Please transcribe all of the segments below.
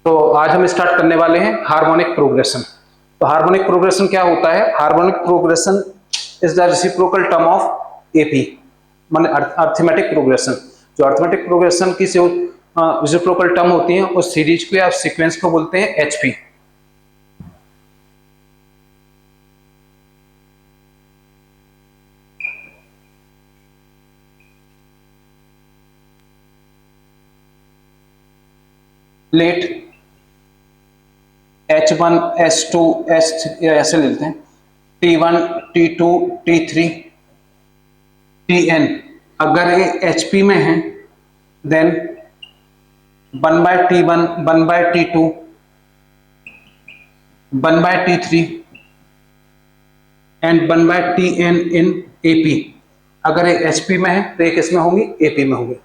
तो आज हम स्टार्ट करने वाले हैं हार्मोनिक प्रोग्रेशन। तो हार्मोनिक प्रोग्रेशन क्या होता है? Harmonic progression is the reciprocal term of AP, माने अर्थमेटिक प्रोग्रेशन। जो अर्थमेटिक प्रोग्रेशन की जो रेसिप्रोकल टर्म होती है उस सीरीज को या सीक्वेंस को बोलते हैं HP. Late H1 H2 H3 ऐसे लेते हैं, T1 T2 T3 Tn। अगर ये HP में है then 1/T1 1/T2 1/T3 and 1/Tn in AP। अगर ये HP में है तो ये किसमें होंगी? AP में होंगी।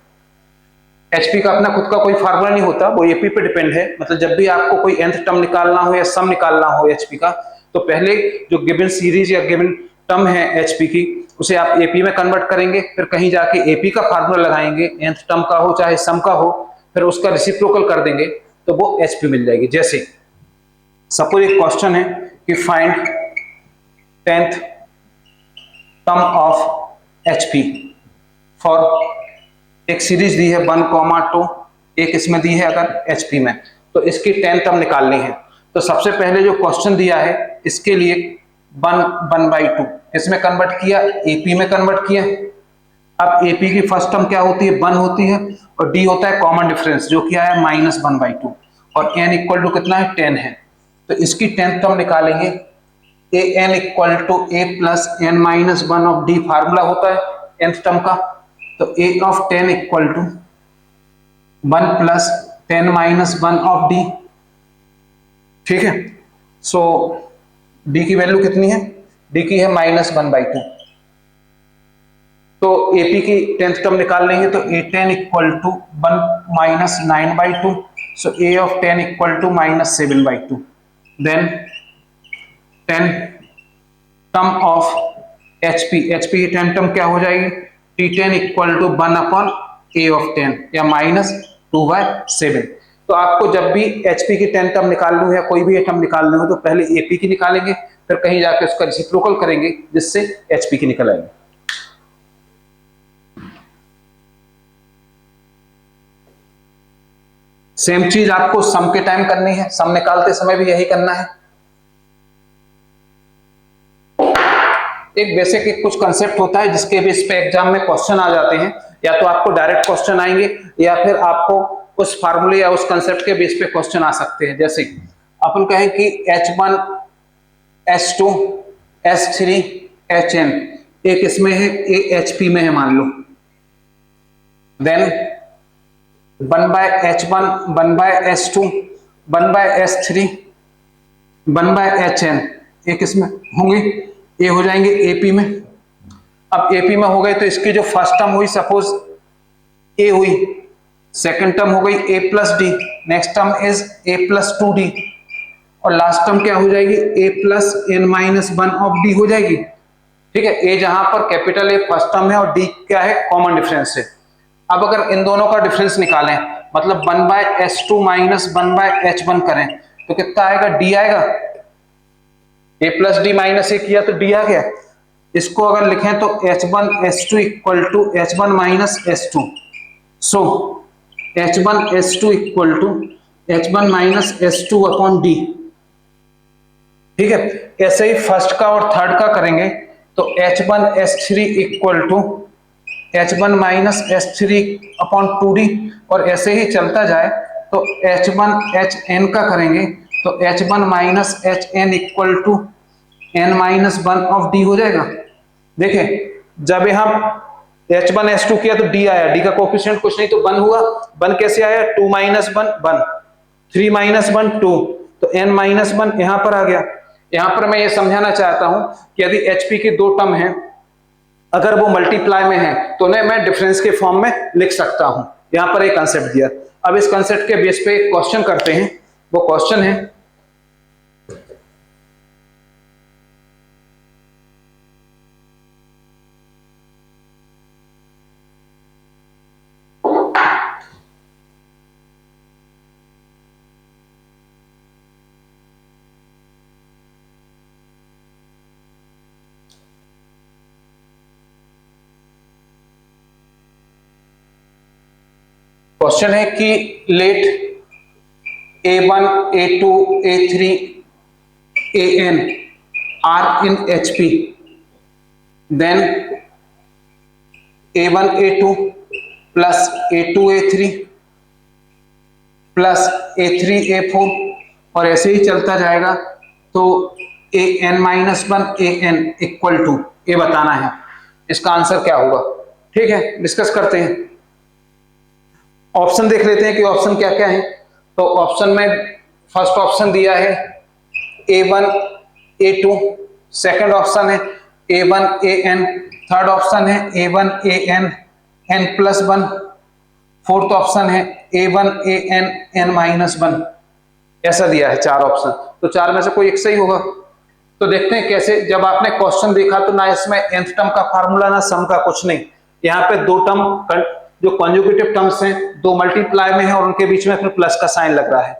HP का अपना खुद का कोई फार्मूला नहीं होता, वो AP पे डिपेंड है। मतलब जब भी आपको कोई nth टर्म निकालना हो या सम निकालना हो HP का, तो पहले जो गिवन सीरीज या गिवन टर्म है HP की उसे आप AP में कन्वर्ट करेंगे, फिर कहीं जाके AP का फार्मूला लगाएंगे, nth टर्म का हो चाहे सम का हो, फिर उसका रेसिप्रोकल कर देंगे तो वो HP मिल जाएगी। जैसे सपोज एक क्वेश्चन है कि find 10th term of HP for, एक सीरीज दी है 1,2, एक इसमें दी है अगर HP में, तो इसकी 10 टर्म निकालनी है। तो सबसे पहले जो क्वेश्चन दिया है इसके लिए 1/2 इसमें कन्वर्ट किया, AP में कन्वर्ट किया। अब AP की फर्स्ट टर्म क्या होती है? 1 होती है, और D होता है कॉमन डिफरेंस जो क्या है -1/2, और n इक्वल टू कितना है? 10 है। तो इसकी 10th टर्म निकालेंगे, an equal to a plus n minus 1 of D formula होता है nth टर्म का। तो a of 10 equal to 1 plus 10 minus 1 of D। ठीक है, सो D की वैल्यू कितनी है? D की है -1/2। तो AP की 10th टर्म निकाल लेंगे, तो a10 equal to 1 minus 9/2, so a of 10 equal to -7/2। Then 10 term of HP की 10 टर्म क्या हो जाएगी? T10 equal to 1 upon a of 10 या -2/7। तो आपको जब भी HP की 10 टर्म निकालनी हो या कोई भी टर्म निकालनी हो तो पहले AP की निकालेंगे, फिर कहीं जाके उसका रेसिप्रोकल करेंगे जिससे HP की निकल आएगी। सेम चीज आपको सम के टाइम करनी है, सम निकालते समय भी यही करना है। एक बेसिक एक कुछ कंसेप्ट होता है जिसके बेस पे एग्जाम में क्वेश्चन आ जाते हैं, या तो आपको डायरेक्ट क्वेश्चन आएंगे या फिर आपको उस फार्मूले या उस कंसेप्ट के बेस पे क्वेश्चन आ सकते हैं। जैसे अपन कहें कि H1 H2 H3 Hn, एक इसमें है a HP में है मान लो, then 1/H1 1/H2 1/H3 1/Hn एक इसमें होंगे, ये हो जाएंगे AP में। अब AP में हो गए तो इसकी जो फर्स्ट टर्म हुई सपोज A हुई, सेकंड टर्म हो गई A plus D, next term is A plus 2D, और लास्ट टर्म क्या हो जाएगी? A plus n-1 of D हो जाएगी। ठीक है, A जहां पर कैपिटल A फर्स्ट टर्म है और D क्या है? कॉमन डिफरेंस है। अब अगर इन दोनों का डिफरेंस निकालें, मतलब 1/H2 माइनस 1/H1 करें तो कितना आएगा? D आएगा। A plus D minus A किया तो D आ गया। इसको अगर लिखें तो H1 H2 equal to H1 minus H2, so H1 H2 equal to H1 minus H2 upon D। ठीक है, ऐसे ही फर्स्ट का और थर्ड का करेंगे तो H1 H3 equal to H1 minus H3 upon 2D, और ऐसे ही चलता जाए तो H1 Hn का करेंगे तो H1 minus Hn equal to n-1 of D हो जाएगा। देखें जब हम H1 H2 किया तो D आया, D का कोफिशिएंट कुछ नहीं तो 1 हुआ। 1 कैसे आया? 2 माइनस 1 1, 3 माइनस 1 2, तो n-1 यहां पर आ गया। यहां पर मैं ये समझाना चाहता हूं कि यदि HP की दो टर्म है, अगर वो मल्टीप्लाई में है तो उन्हें मैं डिफरेंस के फॉर्म में लिख सकता हूं। यहां पर एक कंसेप्ट दिया। अब इस कंसेप्ट के बेस पे एक क्वेश्चन करते हैं। वो क्वेश्चन है क्वेश्चन है कि late A1, A2, A3, AN are in HP, then A1, A2 plus A2, A3 plus A3, A4 और ऐसे ही चलता जाएगा। तो AN-1 AN इक्वल टू ये बताना है, इसका आंसर क्या होगा। ठीक है, डिस्कस करते हैं। ऑप्शन देख लेते हैं कि ऑप्शन क्या क्या है। तो ऑप्शन में फर्स्ट ऑप्शन दिया है A1, A2, सेकंड ऑप्शन है A1, AN, थर्ड ऑप्शन है A1, AN, N+1, fourth option है A1, AN, N-1। ऐसा दिया है चार ऑप्शन, तो चार में से कोई एक सही होगा। तो देखते हैं कैसे। जब आपने क्वेश्चन देखा तो ना इसमें nth टर्म का फार्मूला ना सम का, कुछ नहीं। यहाँ पे दो टर्म जो कॉन्जुगेटिव टर्म्स हैं दो मल्टीप्लाई में है और उनके बीच में फिर प्लस का साइन लग रहा है।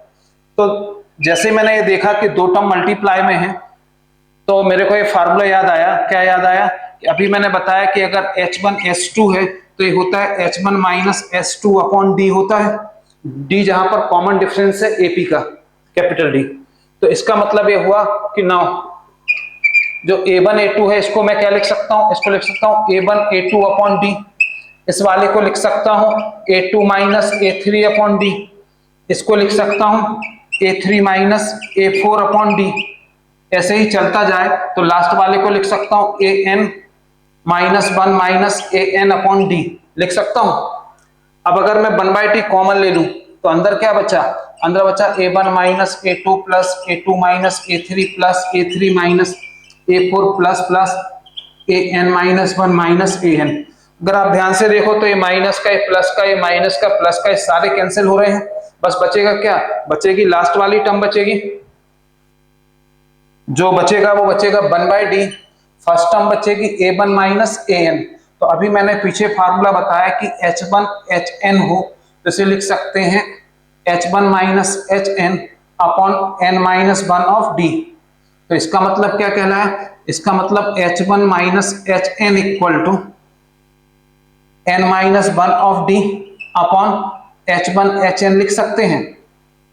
तो जैसे मैंने ये देखा कि दो टर्म मल्टीप्लाई में है तो मेरे को ये फार्मूला याद आया। क्या याद आया कि अभी मैंने बताया कि अगर H1S2 है तो ये होता है H1 minus S2 upon D होता है। D जहां पर कॉमन डिफरेंस है AP का, कैपिटल D। तो इसका मतलब ये हुआ कि नाउ जो A1 A2 है इसको मैं क्या लिख सकता हूं, इसको लिख सकता हूं A1 A2 अपॉन D। इस वाले को लिख सकता हूं A2 minus A3 upon D। इसको लिख सकता हूं A3 minus A4 upon D। ऐसे ही चलता जाए तो लास्ट वाले को लिख सकता हूं AN-1 minus AN upon D लिख सकता हूं। अब अगर मैं 1/t कॉमन ले लूं तो अंदर क्या बचा, अंदर बचा A1 minus A2 plus A2 minus A3 plus A3 minus A4 plus plus AN-1 minus AN। अगर आप ध्यान से देखो तो ये माइनस का, ये प्लस का, ये माइनस का, प्लस का, ये सारे कैंसिल हो रहे हैं। बस बचेगा क्या, बचेगी लास्ट वाली टर्म बचेगी। जो बचेगा वो बचेगा 1/d। फर्स्ट टर्म बचेगी A1 माइनस AN। तो अभी मैंने पीछे फार्मूला बताया कि H1 HN हो तो इसे लिख सकते हैं H1 minus HN upon N-1 of D। तो इसका मतलब क्या कहना है, इसका मतलब H1 minus HN equal to N-1 of D upon H1 HN लिख सकते हैं।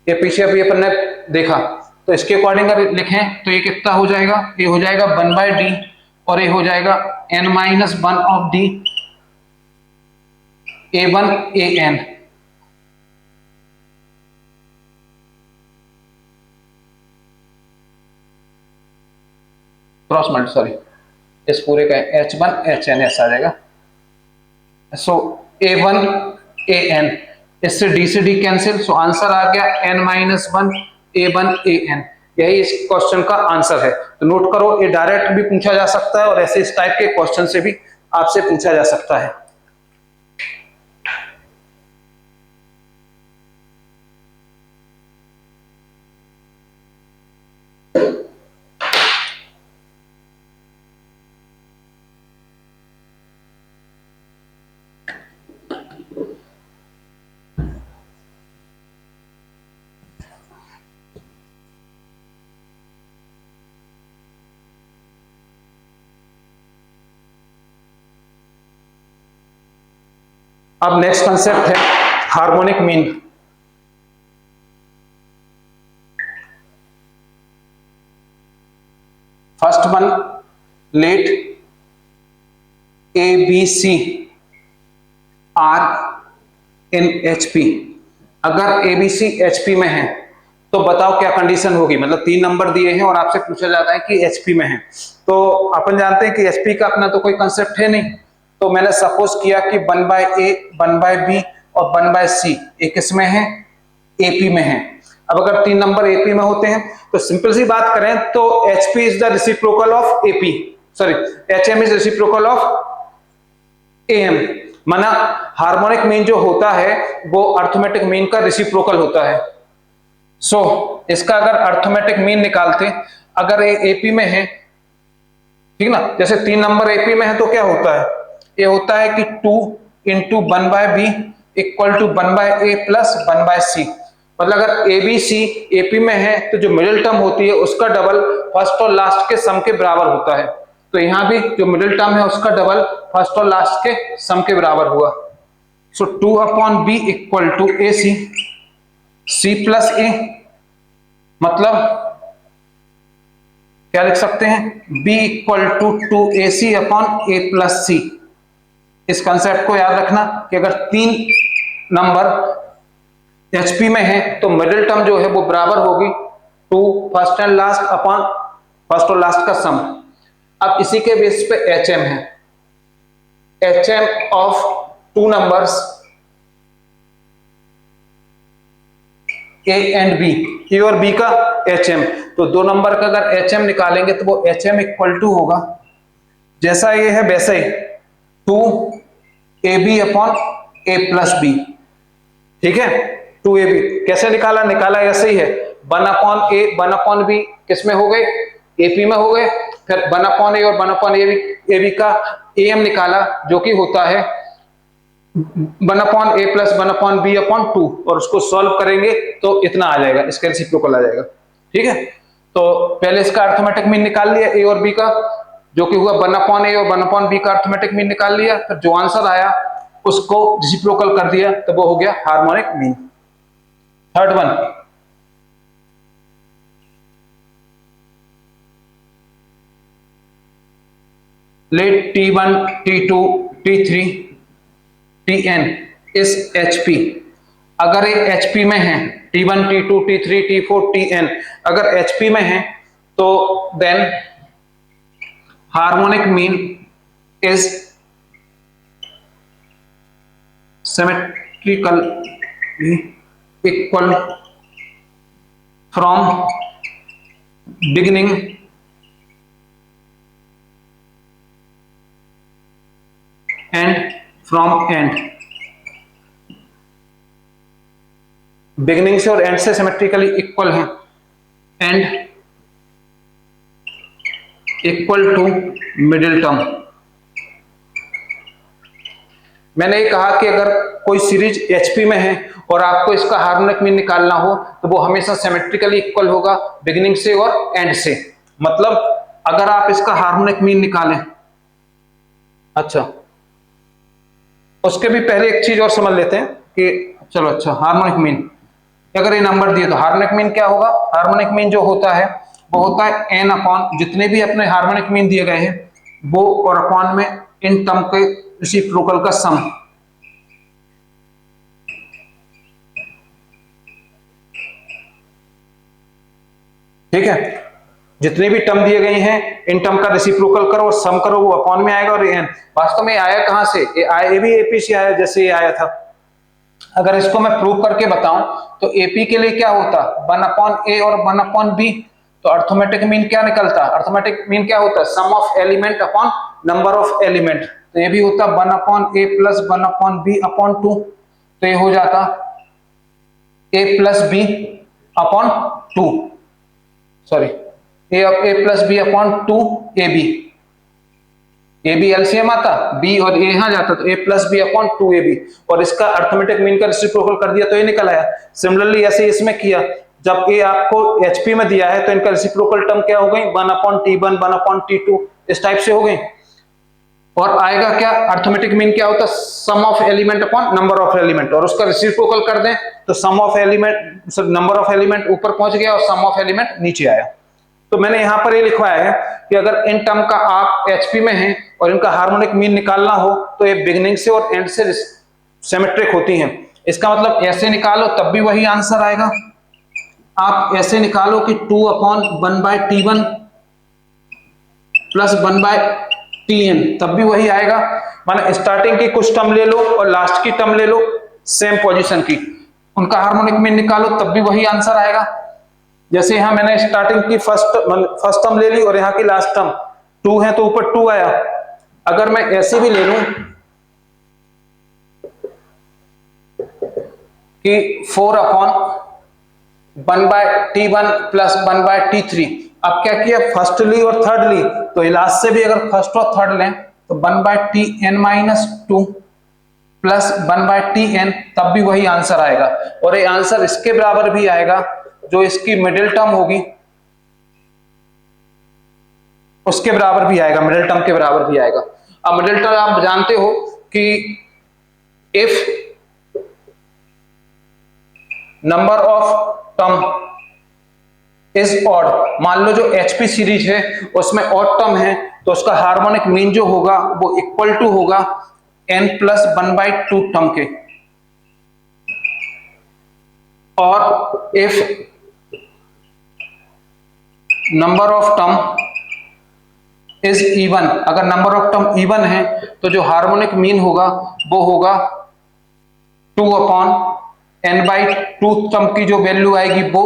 ये पीछे अभी अपन ने देखा तो इसके अकॉर्डिंग अगर लिखें तो ये कितना हो जाएगा, ये हो जाएगा 1/d और ये हो जाएगा N-1 of D A1 AN। Cross multi sorry इस पूरे का H1 HN ऐसा आ जाएगा। सो A1 AN, इससे D से D कैंसिल, सो आंसर आ गया N-1 A1 AN। यही इस क्वेश्चन का आंसर है। तो नोट करो, ये डायरेक्ट भी पूछा जा सकता है और ऐसे इस टाइप के क्वेश्चन से भी आपसे पूछा जा सकता है। अब नेक्स्ट कंसेप्ट है harmonic mean. First one, let ABC are in HP। अगर ABC HP में है तो बताओ क्या कंडीशन होगी। मतलब 3 नंबर दिए हैं और आपसे पूछा जाता है कि HP में है। तो अपन जानते हैं कि HP का अपना तो कोई कंसेप्ट है नहीं। तो मैंने सपोज किया कि 1/A 1/B और 1/C ये किस में है, AP में है। अब अगर 3 नंबर AP में होते हैं तो सिंपल सी बात करें तो HP is the reciprocal of AP, sorry HM is reciprocal of AM। माना हार्मोनिक मीन जो होता है वो अर्थमेटिक मीन का रेसिप्रोकल होता है। सो इसका अगर अर्थमेटिक मीन निकालते, अगर ये AP में है, ठीक ना, जैसे 3 नंबर AP में है तो क्या होता है, ये होता है कि 2 into 1/B equal to 1/A plus 1/C। मतलब अगर ABC AP में है तो जो मिडिल टर्म होती है उसका डबल फर्स्ट और लास्ट के सम के बराबर होता है। तो यहां भी जो मिडिल टर्म है उसका डबल फर्स्ट और लास्ट के सम के बराबर हुआ। So 2/b equal to A C, C plus A, मतलब क्या लिख सकते हैं, b equal to 2ac upon A plus C. इस कंसेप्ट को याद रखना कि अगर तीन नंबर एचपी में है तो मिडिल टर्म जो है वो बराबर होगी 2 first and last upon first और लास्ट का सम। अब इसी के बेस पे एचएम है, HM of two numbers A and B, A और बी का एचएम। तो दो नंबर का अगर एचएम निकालेंगे तो वो एचएम इक्वल टू होगा, जैसा ये है वैसे ही 2ab upon A plus B. ठीक है, 2ab कैसे निकाला, निकाला ऐसे ही है, 1/a 1/b किस में हो गए, एपी में हो गए, फिर 1/a और 1/ab का एम निकाला जो कि होता है 1/a प्लस 1/b अपॉन 2, और उसको सॉल्व करेंगे तो इतना आ जाएगा, इसका रेसिप्रोकल आ जाएगा। ठीक है, तो पहले इसका अर्थमेटिक मीन निकाल लिया ए और बी का, जो कि हुआ 1/a और 1/b का अर्थमेटिक मीन निकाल लिया, फिर जो आंसर आया उसको रेसिप्रोकल कर दिया, तो वो हो गया harmonic mean. Third one, let T1 T2 T3 Tn इस HP, अगर ये HP में है, T1 T2 T3 T4 Tn अगर HP में है तो then harmonic mean is symmetrically equal from beginning and from end. Beginning से और एंड से सिमेट्रिकली इक्वल है, and equal to middle term. मैंने ये कहा कि अगर कोई सीरीज एचपी में है और आपको इसका हार्मोनिक मीन निकालना हो तो वो हमेशा सिमेट्रिकली इक्वल होगा बिगिनिंग से और एंड से। मतलब अगर आप इसका हार्मोनिक मीन निकालें, अच्छा उसके भी पहले एक चीज और समझ लेते हैं कि चलो अच्छा हार्मोनिक मीन, अगर ये नंबर दिए तो हार्मोनिक मीन क्या होगा, हार्मोनिक मीन जो होता है वो होता है n अपॉन जितने भी अपने हार्मोनिक मीन दिए गए हैं वो, और अपॉन में इन टर्म के रेसिप्रोकल का सम। ठीक है, जितने भी टर्म दिए गए हैं इन टर्म का रेसिप्रोकल करो और सम करो, वो अपॉन में आएगा। और एन वास्तव में आया कहां से, ये भी एपी से आया, जैसे ये आया था। अगर इसको मैं प्रूव करके बताऊं तो एपी के लिए क्या होता, 1/a और 1/b, तो अर्थमेटिक मीन क्या निकलता, अर्थमेटिक मीन क्या होता, sum of element upon number of element. तो ये भी होता 1/a प्लस 1/b अपॉन 2, तो ये हो जाता a plus b upon 2, sorry a plus b upon 2 ab, A B LCM आता, बी और ए यहां जाता, तो a plus B upon 2ab, और इसका अर्थमेटिक मीन का रेसिप्रोकल कर दिया तो ये निकल आया। सिमिलरली ऐसे इसमें किया, जब ए आपको एचपी में दिया है तो इनका रेसिप्रोकल टर्म क्या हो गई, 1/T1 1/T2 इस टाइप से हो गई। और आएगा क्या, अर्थमेटिक मीन क्या होता, sum of element upon number of element, और उसका रेसिप्रोकल कर दें तो sum of element, number of element ऊपर पहुंच गया और सम ऑफ एलिमेंट नीचे आया। तो मैंने यहां पर ये लिखवाया है कि अगर इन टर्म का आप एचपी में हैं और इनका हार्मोनिक मीन निकालना हो तो ये बिगिनिंग से और एंड से सिमेट्रिक होती हैं। इसका मतलब ऐसे निकालो तब भी वही आंसर आएगा, आप ऐसे निकालो कि 2/1/T1 प्लस 1/Tn तब भी वही आएगा। माने स्टार्टिंग की कुछ टर्म ले लो और लास्ट की टर्म ले लो सेम पोजीशन की, उनका हार्मोनिक मीन निकालो तब भी वही आंसर आएगा। जैसे यहां मैंने स्टार्टिंग की फर्स्ट टर्म ले ली और यहां की लास्ट टर्म 2 है तो ऊपर 2 आया। अगर मैं ऐसे भी ले लूं कि 4/1/T1 प्लस 1/T3, अब क्या किया, फर्स्ट ली और थर्ड ली, तो लास्ट से भी अगर फर्स्ट और थर्ड लें तो 1/Tn-2 प्लस 1/Tn तब भी वही आंसर आएगा। और ये आंसर इसके बराबर भी आएगा जो इसकी मिडिल टर्म होगी उसके बराबर भी आएगा, मिडिल टर्म के बराबर भी आएगा। अब मिडिल टर्म आप जानते हो कि if number of term is odd, मान लो जो एचपी सीरीज है उसमें ऑड टर्म है, तो उसका हार्मोनिक मीन जो होगा वो इक्वल टू होगा n+1/2 टर्म के। और if number of term is even, अगर नंबर ऑफ टर्म इवन है तो जो हार्मोनिक मीन होगा वो होगा 2/n/2 टर्म की जो वैल्यू आएगी वो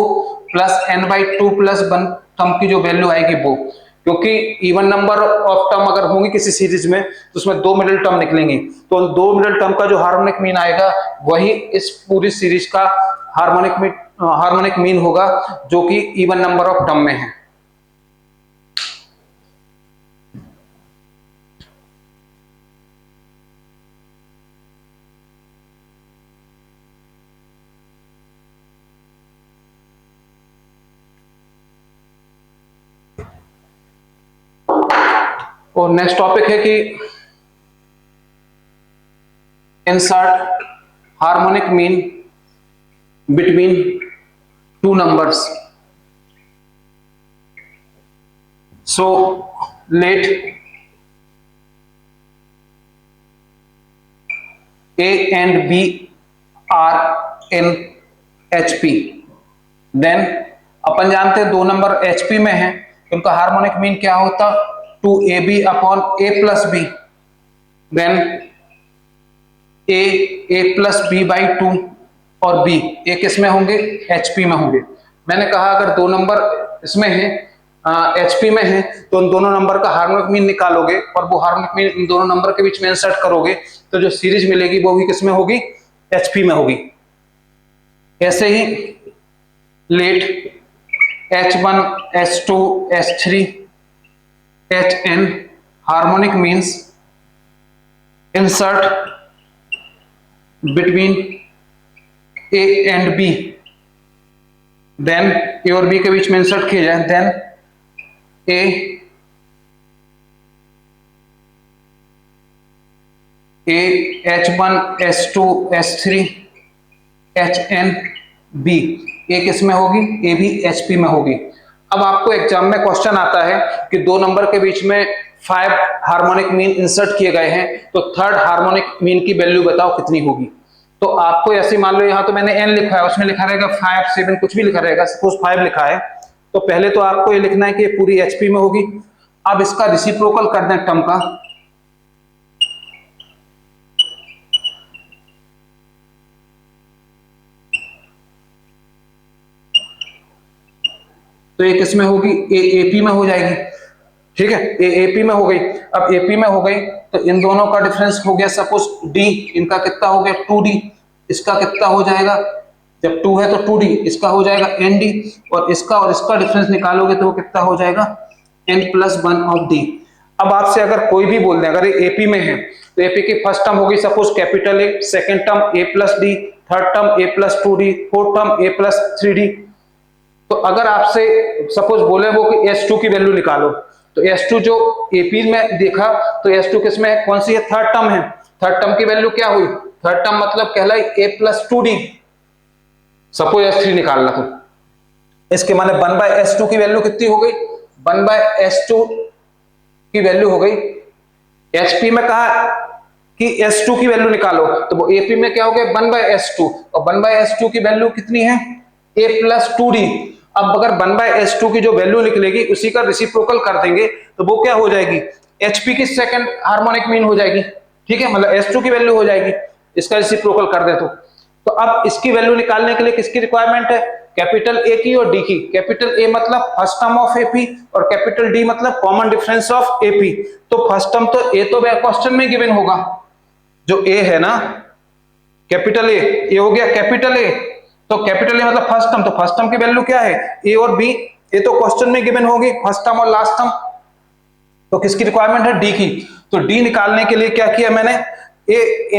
प्लस n/2+1 टर्म की जो वैल्यू आएगी वो, क्योंकि इवन नंबर ऑफ टर्म अगर होंगी किसी सीरीज में तो उसमें 2 मिडिल टर्म निकलेंगी, तो उन 2 मिडिल टर्म का जो हार्मोनिक मीन आएगा वही इस पूरी सीरीज का हार्मोनिक मीन होगा जो कि इवन नंबर ऑफ टर्म में है। और नेक्स्ट टॉपिक है कि insert harmonic mean between two numbers. So let A and B are in HP, then अपन जानते हैं दो नंबर HP में है, उनका हार्मोनिक मीन क्या होता 2AB/A+B, देन A+B/2 और B ये किस में होंगे HP में होंगे। मैंने कहा अगर दो नंबर इसमें है HP में है तो उन दोनों नंबर का हार्मोनिक मीन निकालोगे और वो हार्मोनिक मीन इन दोनों नंबर के बीच में इंसर्ट करोगे तो जो सीरीज मिलेगी वो भी किस में होगी HP में होगी। ऐसे ही let H1 H2 H3 Hn harmonic means insert between A and B, then A और B के बीच में इंसर्ट किया जाए, then H1 H2 H3 Hn B ये किस में होगी A भी HP में होगी। अब आपको एग्जाम में क्वेश्चन आता है कि दो नंबर के बीच में 5 हार्मोनिक मीन इंसर्ट किए गए हैं तो थर्ड हार्मोनिक मीन की वैल्यू बताओ कितनी होगी। तो आपको ऐसे मान लो यहाँ तो मैंने n लिखा है, उसमें लिखा रहेगा 5 7 कुछ भी लिखा रहेगा, सपोज 5 लिखा है तो पहले तो आपको ये लिखना है कि ये पूरी HP में होगी। अब इसका रिसिप्रोकल कर दें टर्म का, तो ये किस में होगी AP में हो जाएगी, ठीक है AP में हो गई। अब AP में हो गई तो इन दोनों का डिफरेंस हो गया सपोज D, इनका कितना हो गया 2D, इसका कितना हो जाएगा जब 2 है तो 2D, इसका हो जाएगा ND और इसका डिफरेंस निकालोगे तो वो कितना हो जाएगा n+1 ऑफ D। अब आपसे अगर कोई भी बोल दे अगर ये AP में है तो AP की फर्स्ट टर्म होगी suppose capital A, second term A+D, third term A+2D, fourth term A+3D। तो अगर आपसे सपोज बोले वो कि S2 की वैल्यू निकालो तो S2 जो AP में देखा तो S2 किसमें है कौन सी है थर्ड टर्म है, थर्ड टर्म की वैल्यू क्या हुई थर्ड टर्म मतलब कहलाई A+2D, सपोज S3 निकालना तो इसके माने 1/S2 की वैल्यू कितनी हो गई 1/S2 की वैल्यू हो गई। HP में कहा कि S2 की वैल्यू निकालो तो वो AP में क्या हो गया 1/S2 और 1/S2 की वैल्यू कितनी है A+2D। अब अगर 1/S2 की जो वैल्यू निकलेगी उसी का रिसिप्रोकल कर देंगे तो वो क्या हो जाएगी HP की सेकंड हार्मोनिक मीन हो जाएगी, ठीक है मतलब S2 की वैल्यू हो जाएगी, इसका रिसिप्रोकल कर दे तो अब इसकी वैल्यू निकालने के लिए किसकी रिक्वायरमेंट है कैपिटल A की और D की। कैपिटल A मतलब फर्स्ट टर्म ऑफ AP और कैपिटल D मतलब कॉमन डिफरेंस ऑफ AP। तो फर्स्ट टर्म तो A तो क्वेश्चन में गिवन होगा जो A है ना कैपिटल A, ये हो गया कैपिटल A, तो कैपिटल A मतलब फर्स्ट टर्म, तो फर्स्ट टर्म की वैल्यू क्या है A और B, ये तो क्वेश्चन में गिवन होगी फर्स्ट टर्म और लास्ट टर्म। तो किसकी रिक्वायरमेंट है D की, तो D निकालने के लिए क्या किया मैंने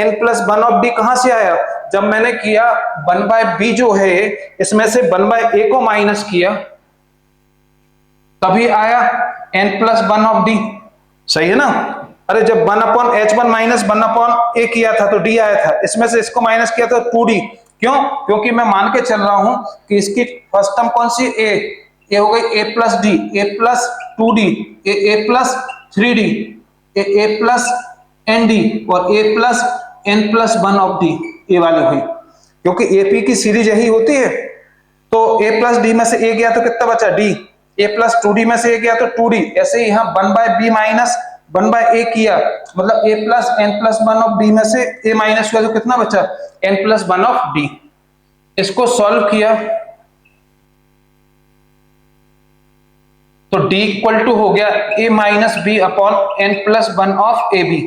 n+1 ऑफ D कहां से आया जब मैंने किया 1/B जो है इसमें से 1/A को माइनस किया तभी आया n+1 ऑफ D, सही है ना। अरे जब 1/h1 माइनस 1/a किया था तो d आया था, इसमें से इसको माइनस किया था 2d। क्यों? क्योंकि मैं मान के चल रहा हूं कि इसकी फर्स्ट टर्म कौन सी a हो गई a plus D, a plus 2d, a plus 3d, a plus nd और a plus n plus 1 of d, ये वाली हुई। क्योंकि AP की सीरीज यही होती है। तो a प्लस डी में से a गया तो कितना बचा d, a प्लस 2d में से a गया तो 2d। ऐसे ही यहां 1/b माइनस 1/a किया, मतलब a plus n plus 1 of d में से a माइनस हुआ तो कितना बचा n प्लस 1 ऑफ d। इसको सॉल्व किया तो d इक्वल टू हो गया a minus B upon n plus 1 of A B.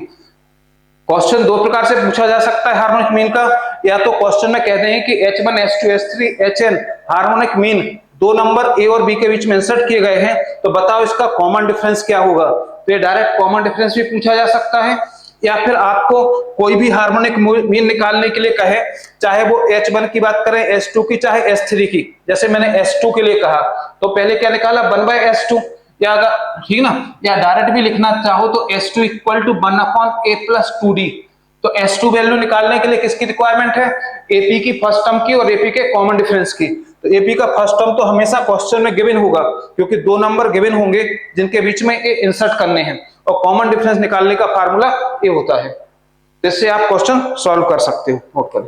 Question दो प्रकार से पूछा जा सकता है हार्मोनिक मीन का, या तो क्वेश्चन में कहते हैं कि H1 H2 H3 Hn harmonic mean दो नंबर a और b के बीच में इंसर्ट किए गए हैं, तो बताओ इसका कॉमन डिफरेंस क्या होगा। तो ये डायरेक्ट कॉमन डिफरेंस भी पूछा जा सकता है, या फिर आपको कोई भी हार्मोनिक मीन निकालने के लिए कहे, चाहे वो H1 की बात करें, H2 की, चाहे H3 की। जैसे मैंने H2 के लिए कहा तो पहले क्या निकाला 1/S2, या अगर ठीक ना, या डायरेक्ट भी लिखना चाहो तो S2 equal to 1/a plus 2d। तो S2 वैल्यू निकालने के लिए किसकी रिक्वायरमेंट है, AP की फर्स्ट टर्म की और AP के कॉमन डिफरेंस की। तो AP का फर्स्ट टर्म तो हमेशा क्वेश्चन में गिवन होगा, क्योंकि दो नंबर गिवन होंगे जिनके बीच में ए इंसर्ट करने हैं, और कॉमन डिफरेंस निकालने का फार्मूला ये होता है। इससे आप क्वेश्चन सॉल्व कर सकते हो। ओके।